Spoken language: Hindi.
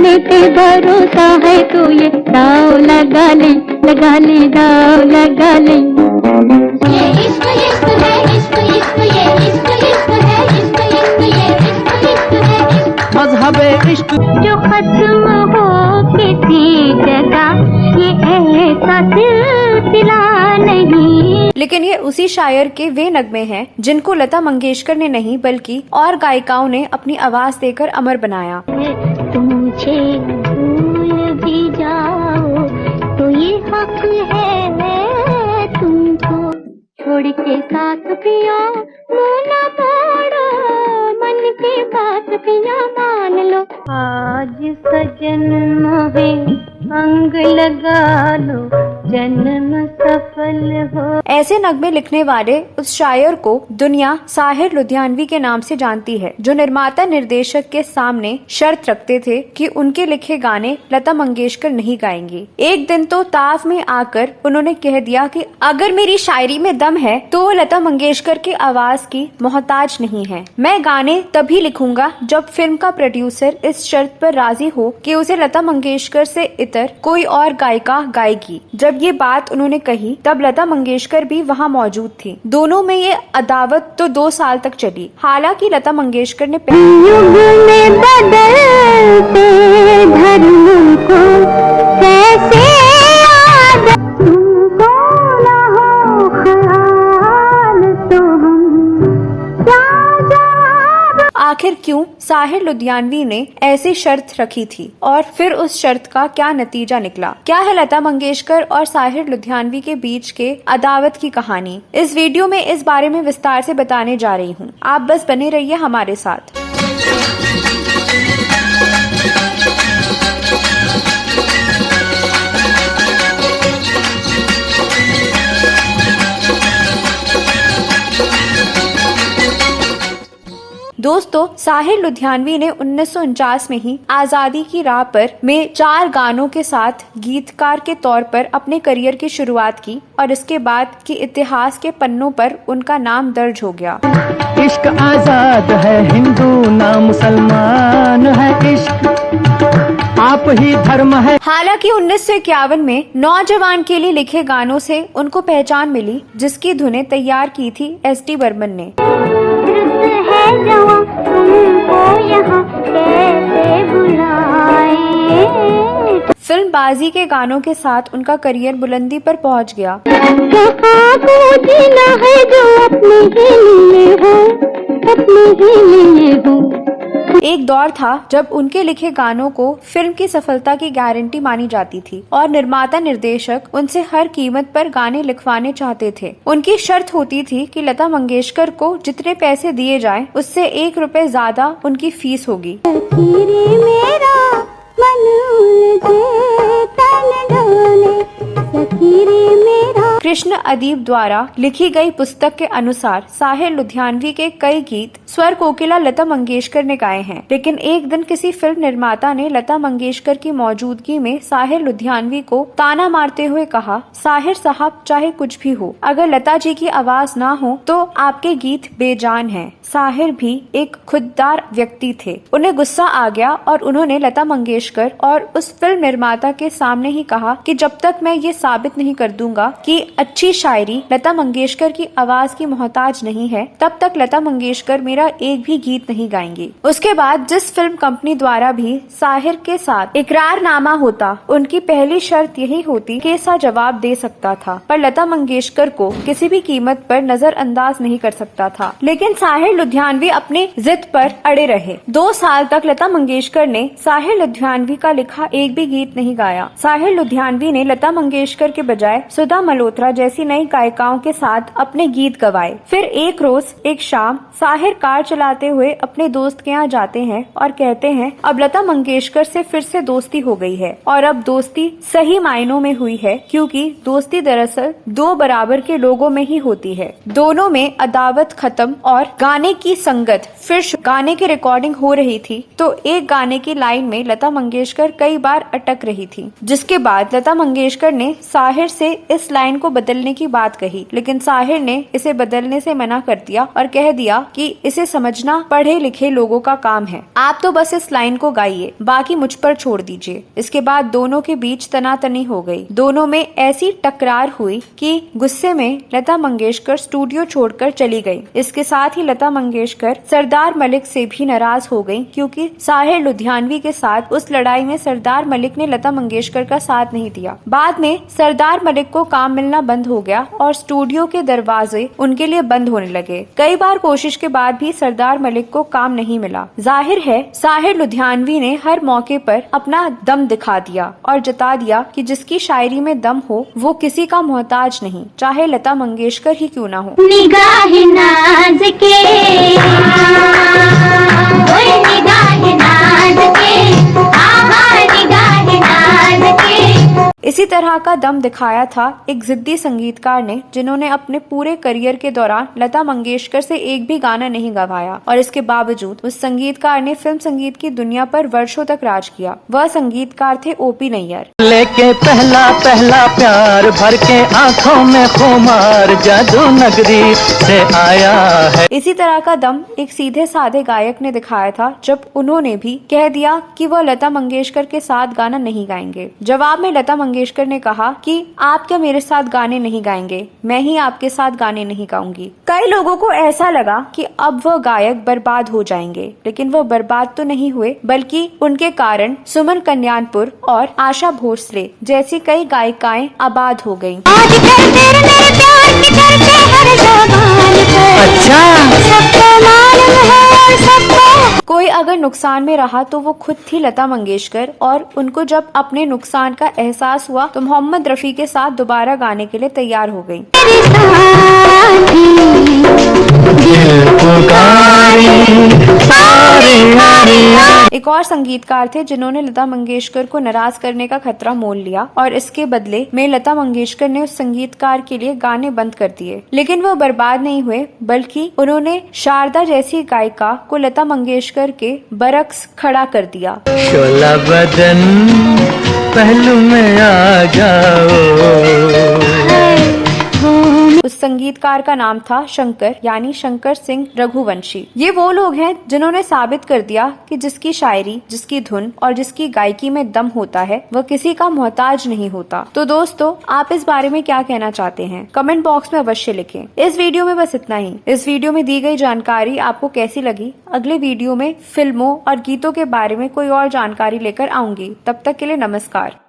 अपने पे भरोसा है तो ये दाव लगा ले, लगा ले, दाव लगा ले। ये इश्क इश्क है, इश्क इश्क, ये इश्क इश्क है, इश्क इश्क, ये इश्क इश्क है, मज़हब इश्क जो खत्म हो किसी जगह, ये ऐसा सिलसिला नहीं। लेकिन ये उसी शायर के वे नगमे हैं जिनको लता मंगेशकर ने नहीं बल्कि और गायिकाओं ने अपनी आवाज देकर अमर बनाया। तुम मुझे भूल भी जाओ तो ये हक है तुमको, छोड़ के साथ पिया मुँह न मोड़ो, मन की बात पिया मान लो। आज सजन में अंग लगा लो, जन्म सफल हो। ऐसे नगमे लिखने वाले उस शायर को दुनिया साहिर लुधियानवी के नाम से जानती है, जो निर्माता निर्देशक के सामने शर्त रखते थे कि उनके लिखे गाने लता मंगेशकर नहीं गाएंगी। एक दिन तो ताव में आकर उन्होंने कह दिया कि अगर मेरी शायरी में दम है तो वो लता मंगेशकर की आवाज की मोहताज नहीं है। मैं गाने तभी लिखूंगा जब फिल्म का प्रोड्यूसर इस शर्त पर राजी हो कि उसे लता मंगेशकर से इतर कोई और गायिका गाएगी। जब ये बात उन्होंने कही तब लता मंगेशकर भी वहाँ मौजूद थी। दोनों में ये अदावत तो 2 साल तक चली। हालांकि लता मंगेशकर ने युग में बदलते धर्म को कैसे याद, तुमको न हो ख्याल तो हम क्या जवाब। आखिर क्यों साहिर लुधियानवी ने ऐसी शर्त रखी थी और फिर उस शर्त का क्या नतीजा निकला? क्या है लता मंगेशकर और साहिर लुधियानवी के बीच के अदावत की कहानी? इस वीडियो में इस बारे में विस्तार से बताने जा रही हूँ। आप बस बने रहिए हमारे साथ। दोस्तों, साहिर लुधियानवी ने 1949 में ही आजादी की राह पर में 4 गानों के साथ गीतकार के तौर पर अपने करियर की शुरुआत की और इसके बाद की इतिहास के पन्नों पर उनका नाम दर्ज हो गया। इश्क आजाद है, हिंदू ना मुसलमान है, इश्क आप ही धर्म है। हालांकि 1951 में नौजवान के लिए लिखे गानों से उनको पहचान मिली, जिसकी धुनें तैयार की थी एस.डी. बर्मन ने। फिल्म बाजी के गानों के साथ उनका करियर बुलंदी पर पहुंच गया। एक दौर था जब उनके लिखे गानों को फिल्म की सफलता की गारंटी मानी जाती थी और निर्माता निर्देशक उनसे हर कीमत पर गाने लिखवाने चाहते थे। उनकी शर्त होती थी कि लता मंगेशकर को जितने पैसे दिए जाएं, उससे 1 रुपए ज्यादा उनकी फीस होगी। कृष्ण अदीब द्वारा लिखी गई पुस्तक के अनुसार साहिर लुधियानवी के कई गीत स्वर कोकिला लता मंगेशकर ने गाए हैं, लेकिन एक दिन किसी फिल्म निर्माता ने लता मंगेशकर की मौजूदगी में साहिर लुधियानवी को ताना मारते हुए कहा, साहिर साहब चाहे कुछ भी हो, अगर लता जी की आवाज ना हो तो आपके गीत बेजान हैं। साहिर भी एक खुददार व्यक्ति थे। उन्हें गुस्सा आ गया और उन्होंने लता मंगेशकर और उस फिल्म निर्माता के सामने ही कहा कि जब तक मैं ये साबित नहीं कर दूंगा कि अच्छी शायरी लता मंगेशकर की आवाज की मोहताज नहीं है, तब तक लता मंगेशकर मेरा एक भी गीत नहीं गाएंगी। उसके बाद जिस फिल्म कंपनी द्वारा भी साहिर के साथ इकरारनामा होता, उनकी पहली शर्त यही होती कि ऐसा जवाब दे सकता था, पर लता मंगेशकर को किसी भी कीमत पर नजरअंदाज नहीं कर सकता था। लेकिन साहिर लुधियानवी अपने जिद पर अड़े रहे। 2 साल तक लता मंगेशकर ने साहिर लुधियानवी का लिखा एक भी गीत नहीं गाया। साहिर लुधियानवी ने लता मंगेशकर के बजाय सुधा मल्होत्रा जैसी नई गायिकाओं के साथ अपने गीत गवाए। फिर एक रोज एक शाम साहिर कार चलाते हुए अपने दोस्त के यहाँ जाते हैं और कहते हैं, अब लता मंगेशकर से फिर से दोस्ती हो गई है और अब दोस्ती सही मायनों में हुई है, क्योंकि दोस्ती दरअसल 2 बराबर के लोगों में ही होती है। दोनों में अदावत खत्म और गाने की संगत। फिर गाने की रिकॉर्डिंग हो रही थी तो एक गाने की लाइन में लता मंगेशकर कई बार अटक रही थी, जिसके बाद लता मंगेशकर ने साहिर से इस लाइन को बदलने की बात कही, लेकिन साहिर ने इसे बदलने से मना कर दिया और कह दिया कि इसे समझना पढ़े लिखे लोगों का काम है, आप तो बस इस लाइन को गाइए, बाकी मुझ पर छोड़ दीजिए। इसके बाद दोनों के बीच तनातनी हो गई। दोनों में ऐसी टकरार हुई कि गुस्से में लता मंगेशकर स्टूडियो छोड़कर चली गई। इसके साथ ही लता मंगेशकर सरदार मलिक से भी नाराज हो गई, क्योंकि साहिर लुधियानवी के साथ उस लड़ाई में सरदार मलिक ने लता मंगेशकर का साथ नहीं दिया। बाद में सरदार मलिक को काम मिलना बंद हो गया और स्टूडियो के दरवाजे उनके लिए बंद होने लगे। कई बार कोशिश के बाद भी सरदार मलिक को काम नहीं मिला। जाहिर है साहिर लुधियानवी ने हर मौके पर अपना दम दिखा दिया और जता दिया कि जिसकी शायरी में दम हो वो किसी का मोहताज नहीं, चाहे लता मंगेशकर ही क्यों ना हो। निगाह नाज के ओए निगाह नाज के आहा निगाह नाज के। इसी तरह का दम दिखाया था एक जिद्दी संगीतकार ने, जिन्होंने अपने पूरे करियर के दौरान लता मंगेशकर से एक भी गाना नहीं गवाया और इसके बावजूद उस संगीतकार ने फिल्म संगीत की दुनिया पर वर्षों तक राज किया। वह संगीतकार थे ओपी नैयर। लेके पहला पहला प्यार भर के आंखों में खुमार जादू नगरी से आया है। इसी तरह का दम एक सीधे साधे गायक ने दिखाया था जब उन्होंने भी कह दिया कि वह लता मंगेशकर के साथ गाना नहीं गाएंगे। जवाब में लता मंगेशकर ने कहा कि आप क्या मेरे साथ गाने नहीं गाएंगे, मैं ही आपके साथ गाने नहीं गाऊंगी। कई लोगों को ऐसा लगा कि अब वह गायक बर्बाद हो जाएंगे, लेकिन वह बर्बाद तो नहीं हुए, बल्कि उनके कारण सुमन कल्याणपुर और आशा भोसले जैसी कई गायिकाएं आबाद हो गयी। कोई अगर नुकसान में रहा तो वो खुद थी लता मंगेशकर, और उनको जब अपने नुकसान का एहसास हुआ तो मोहम्मद रफी के साथ दोबारा गाने के लिए तैयार हो गयी। एक और संगीतकार थे जिन्होंने लता मंगेशकर को नाराज करने का खतरा मोल लिया और इसके बदले में लता मंगेशकर ने उस संगीतकार के लिए गाने बंद कर दिए। लेकिन वो बर्बाद नहीं हुए, बल्कि उन्होंने शारदा जैसी गायिका को लता मंगेशकर के बरक्स खड़ा कर दिया। शोला बदन पहलू में आ जाओ। उस संगीतकार का नाम था शंकर, यानी शंकर सिंह रघुवंशी। ये वो लोग हैं जिन्होंने साबित कर दिया कि जिसकी शायरी, जिसकी धुन और जिसकी गायकी में दम होता है वह किसी का मोहताज नहीं होता। तो दोस्तों, आप इस बारे में क्या कहना चाहते हैं? कमेंट बॉक्स में अवश्य लिखें। इस वीडियो में बस इतना ही। इस वीडियो में दी गई जानकारी आपको कैसी लगी? अगले वीडियो में फिल्मों और गीतों के बारे में कोई और जानकारी लेकर आऊंगी। तब तक के लिए नमस्कार।